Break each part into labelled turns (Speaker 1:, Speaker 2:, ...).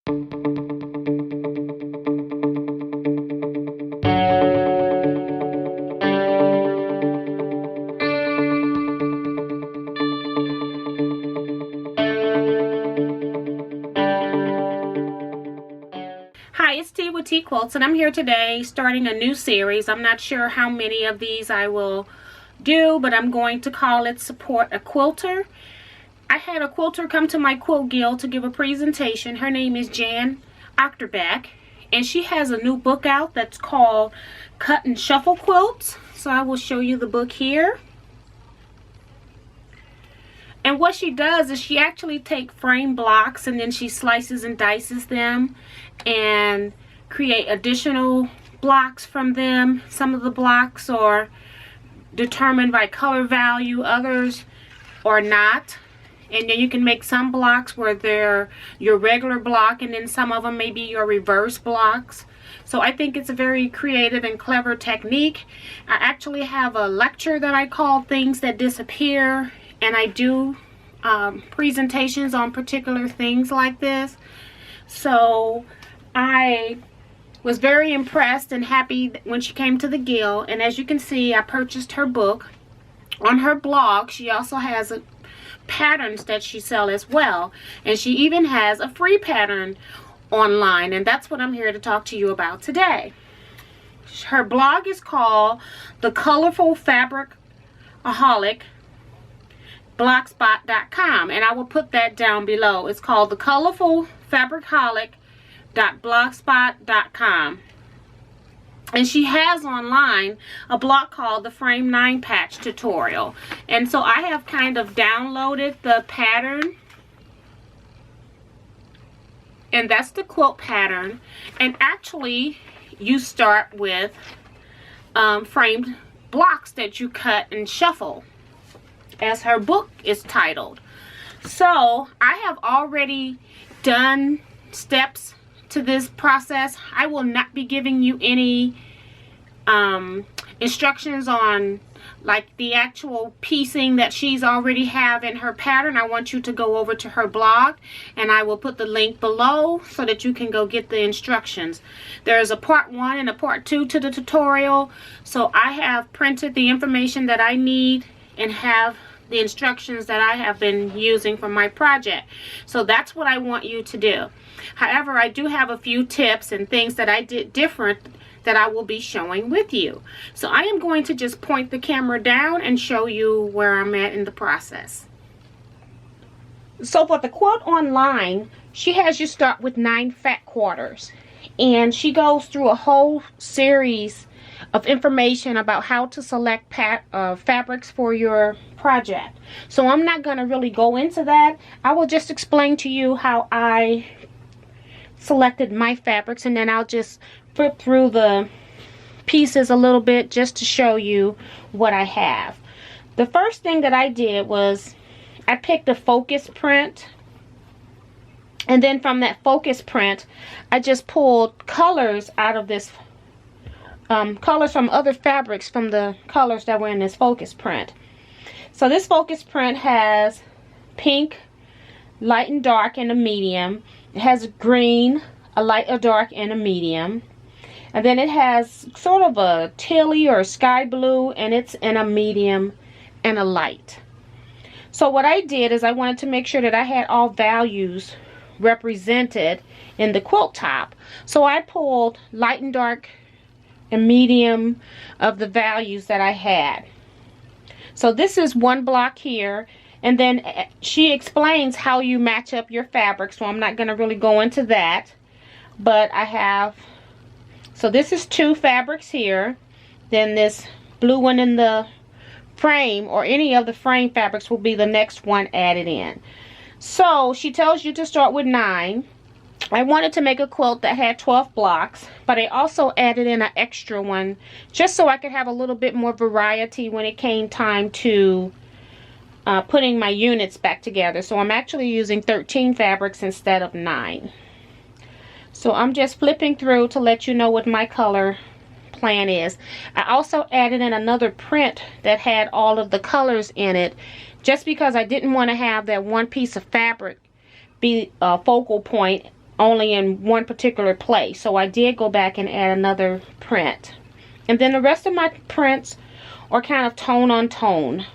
Speaker 1: Hi, it's T with TeaQuilts, and I'm here today starting a new series. I'm not sure how many of these I will do, but I'm going to call it Support a Quilter. I had a quilter come to my quilt guild to give a presentation. Her name is Ochterbeck, and she has a new book out that's called Cut and Shuffle Quilts. So I will show you the book here. And what she does is she actually takes frame blocks and then she slices and dices them and create additional blocks from them. Some of the blocks are determined by color value, others are not. And then you can make some blocks where they're your regular block, and then some of them may be your reverse blocks. So I think it's a very creative and clever technique. I actually have a lecture that I call Things That Disappear, and I do presentations on particular things like this. So I was very impressed and happy when she came to the guild, and as you can see, I purchased her book. On her blog, she also has patterns that she sells as well, and she even has a free pattern online, and that's what I'm here to talk to you about today. Her blog is called The Colorful Fabricaholic blogspot.com, and I will put that down below. It's called The Colorful Fabricaholic.blogspot.com, and she has online a blog called the Frame 9 Patch Tutorial. And so I have kind of downloaded the pattern, and that's the quilt pattern. And actually you start with framed blocks that you cut and shuffle, as her book is titled. So I have already done steps to this process. I will not be giving you any instructions on like the actual piecing that she's already have in her pattern. I want you to go over to her blog, and I will put the link below so that you can go get the instructions. There's a part 1 and a part 2 to the tutorial. So I have printed the information that I need and have the instructions that I have been using for my project. So that's what I want you to do. However, I do have a few tips and things that I did different that I will be showing with you. So I am going to just point the camera down and show you where I'm at in the process. So for the quilt online, she has you start with 9 fat quarters, and she goes through a whole series of information about how to select fabrics for your project. So I'm not going to really go into that. I will just explain to you how I selected my fabrics, and then I'll just flip through the pieces a little bit just to show you what I have. The first thing that I did was I picked a focus print, and then from that focus print I just pulled colors out of this colors from other fabrics from the colors that were in this focus print. So this focus print has pink, light and dark, and a medium. It has green, a light, a dark, and a medium. And then it has sort of a tealy or sky blue, and it's in a medium and a light. So what I did is I wanted to make sure that I had all values represented in the quilt top. So I pulled light and dark and medium of the values that I had. So this is one block here, and then she explains how you match up your fabric, so I'm not going to really go into that. But I have, so this is 2 fabrics here, then this blue one in the frame, or any of the frame fabrics, will be the next one added in. So she tells you to start with 9. I wanted to make a quilt that had 12 blocks, but I also added in an extra one just so I could have a little bit more variety when it came time to putting my units back together. So I'm actually using 13 fabrics instead of 9. So I'm just flipping through to let you know what my color plan is. I also added in another print that had all of the colors in it, just because I didn't want to have that one piece of fabric be a focal point only in one particular place. So I did go back and add another print. And then the rest of my prints are kind of tone on tone.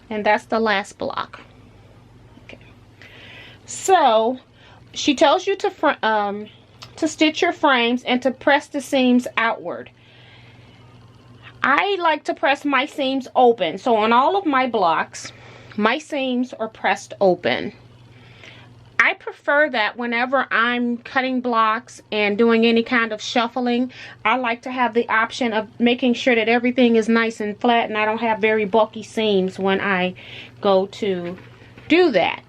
Speaker 1: And that's the last block. Okay. So she tells you to stitch your frames and to press the seams outward. I like to press my seams open. So on all of my blocks, my seams are pressed open. I prefer that whenever I'm cutting blocks and doing any kind of shuffling, I like to have the option of making sure that everything is nice and flat and I don't have very bulky seams when I go to do that.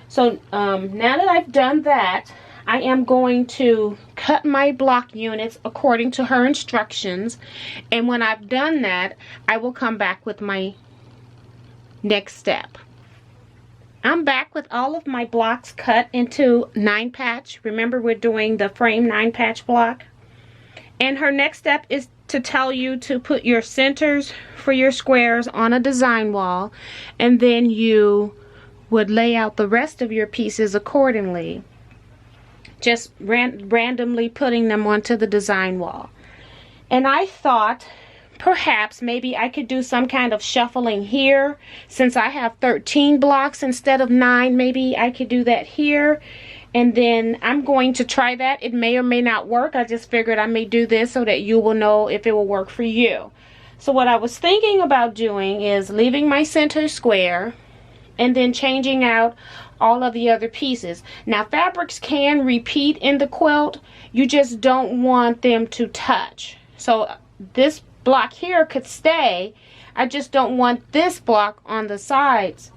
Speaker 1: So now that I've done that, I am going to cut my block units according to her instructions, and when I've done that, I will come back with my next step. I'm back with all of my blocks cut into 9-patch. Remember, we're doing the frame 9-patch block. And her next step is to tell you to put your centers for your squares on a design wall, and then you would lay out the rest of your pieces accordingly. Just randomly putting them onto the design wall. And I thought perhaps maybe I could do some kind of shuffling here. Since I have 13 blocks instead of 9, maybe I could do that here. And then I'm going to try that. It may or may not work. I just figured I may do this so that you will know if it will work for you. So what I was thinking about doing is leaving my center square and then changing out all of the other pieces. Now, fabrics can repeat in the quilt. You just don't want them to touch. So this block here could stay. I just don't want this block on the sides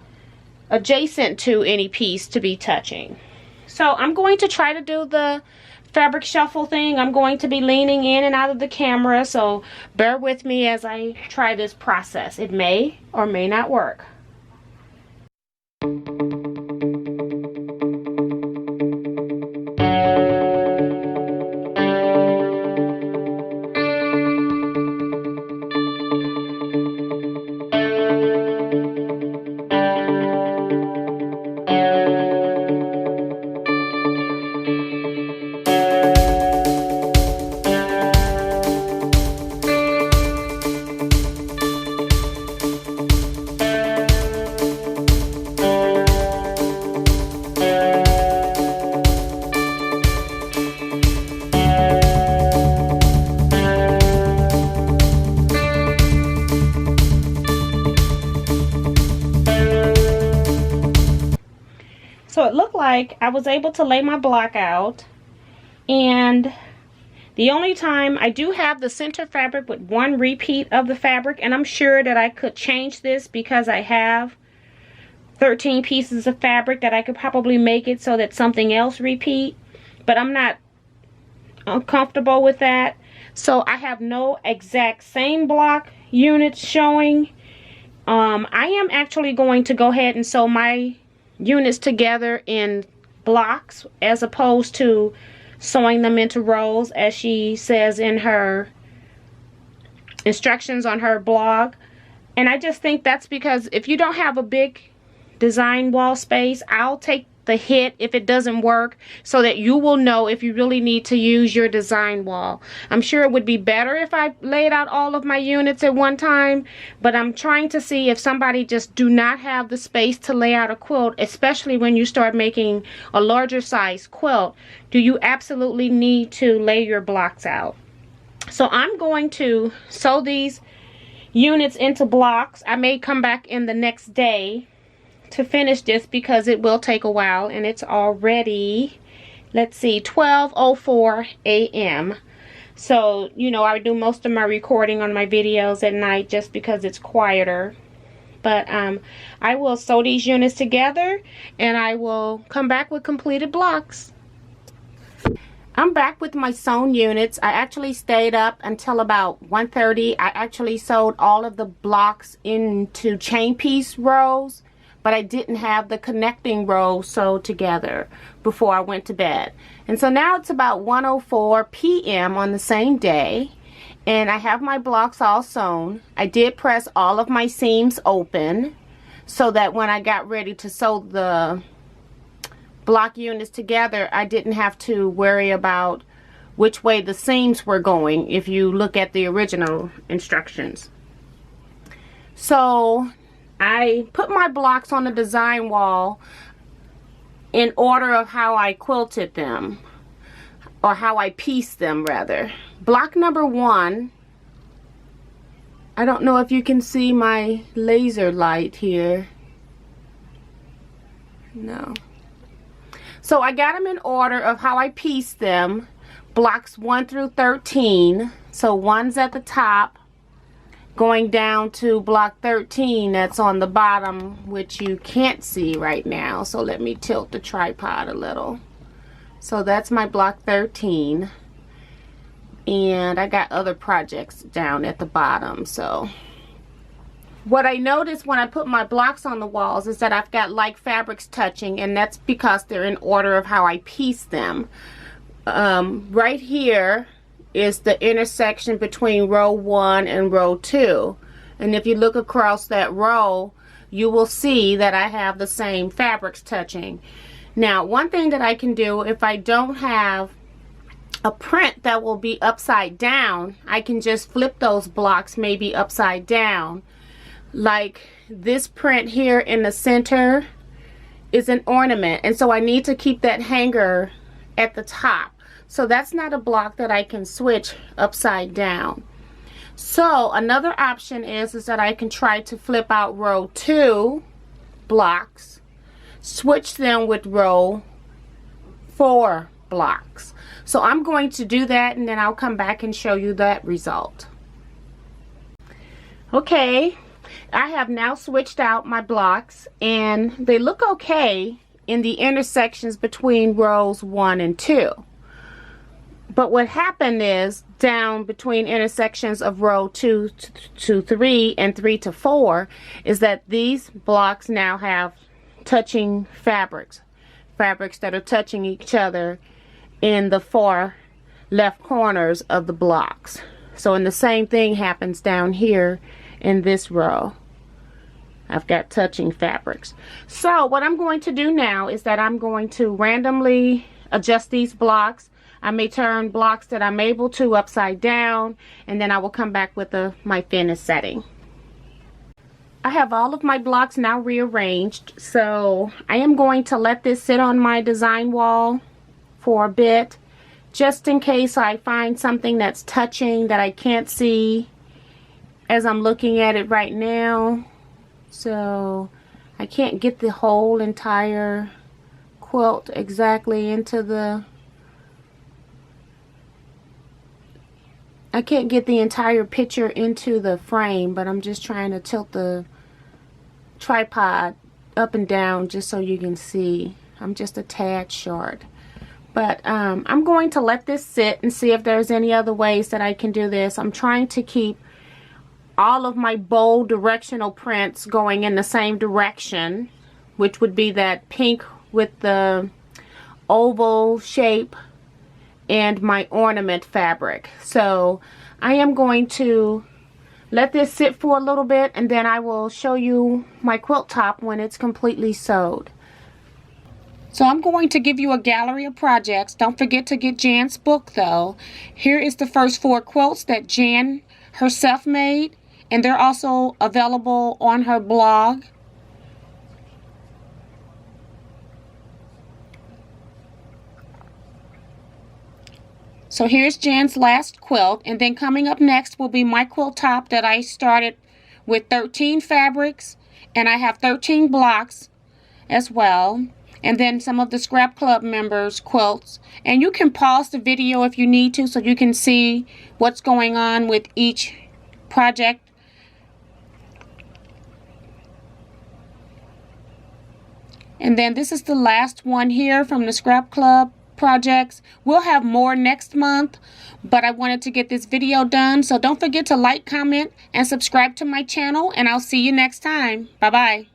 Speaker 1: adjacent to any piece to be touching. So I'm going to try to do the fabric shuffle thing. I'm going to be leaning in and out of the camera, so bear with me as I try this process. It may or may not work. So it looked like I was able to lay my block out, and the only time I do have the center fabric with one repeat of the fabric, and I'm sure that I could change this because I have 13 pieces of fabric, that I could probably make it so that something else repeat, but I'm not comfortable with that. So I have no exact same block units showing. I am actually going to go ahead and sew my units together in blocks as opposed to sewing them into rows as she says in her instructions on her blog. And I just think that's because if you don't have a big design wall space, I'll take the hit if it doesn't work, so that you will know if you really need to use your design wall. I'm sure it would be better if I laid out all of my units at one time, but I'm trying to see if somebody just do not have the space to lay out a quilt, especially when you start making a larger size quilt. Do you absolutely need to lay your blocks out? So I'm going to sew these units into blocks. I may come back in the next day to finish this because it will take a while, and it's already, let's see, 12:04 a.m. So, you know, I do most of my recording on my videos at night just because it's quieter. But I will sew these units together and I will come back with completed blocks. I'm back with my sewn units. I actually stayed up until about 1:30. I actually sewed all of the blocks into chain piece rows, but I didn't have the connecting rows sewed together before I went to bed. And so now it's about 1:04 p.m. on the same day, And I have my blocks all sewn. I did press all of my seams open so that when I got ready to sew the block units together, I didn't have to worry about which way the seams were going if you look at the original instructions. So I put my blocks on the design wall in order of how I quilted them, or how I pieced them rather. Block number 1, I don't know if you can see my laser light here. No. So I got them in order of how I pieced them. Blocks 1 through 13. So 1's at the top, going down to block 13 that's on the bottom, which you can't see right now. So let me tilt the tripod a little. So that's my block 13. And I got other projects down at the bottom. So what I noticed when I put my blocks on the walls is that I've got like fabrics touching, and that's because they're in order of how I piece them. Right here is the intersection between row 1 and row 2. And if you look across that row, you will see that I have the same fabrics touching. Now, one thing that I can do, if I don't have a print that will be upside down, I can just flip those blocks maybe upside down. Like this print here in the center is an ornament, and so I need to keep that hanger at the top. So that's not a block that I can switch upside down. So another option is that I can try to flip out row 2 blocks, switch them with row 4 blocks. So I'm going to do that, and then I'll come back and show you that result. Okay, I have now switched out my blocks, and they look okay in the intersections between rows 1 and 2. But what happened is, down between intersections of row 2 to 3 and 3 to 4, is that these blocks now have touching fabrics that are touching each other in the far left corners of the blocks. So, and the same thing happens down here in this row. I've got touching fabrics. So what I'm going to do now is that I'm going to randomly adjust these blocks. I may turn blocks that I'm able to upside down, and then I will come back with my finished setting. I have all of my blocks now rearranged, so I am going to let this sit on my design wall for a bit, just in case I find something that's touching that I can't see as I'm looking at it right now. So I can't get the whole entire quilt exactly into the, I can't get the entire picture into the frame, but I'm just trying to tilt the tripod up and down just so you can see. I'm just a tad short. But I'm going to let this sit and see if there's any other ways that I can do this. I'm trying to keep all of my bold directional prints going in the same direction, which would be that pink with the oval shape and my ornament fabric. So I am going to let this sit for a little bit, and then I will show you my quilt top when it's completely sewed. So I'm going to give you a gallery of projects. Don't forget to get Jan's book though. Here is the first 4 quilts that Jan herself made, and they're also available on her blog. So here's Jan's last quilt, and then coming up next will be my quilt top that I started with 13 fabrics, and I have 13 blocks as well. And then some of the Scrap Club members' quilts. And you can pause the video if you need to so you can see what's going on with each project. And then this is the last one here from the Scrap Club projects. We'll have more next month, but I wanted to get this video done. So don't forget to like, comment, and subscribe to my channel, and I'll see you next time. Bye-bye.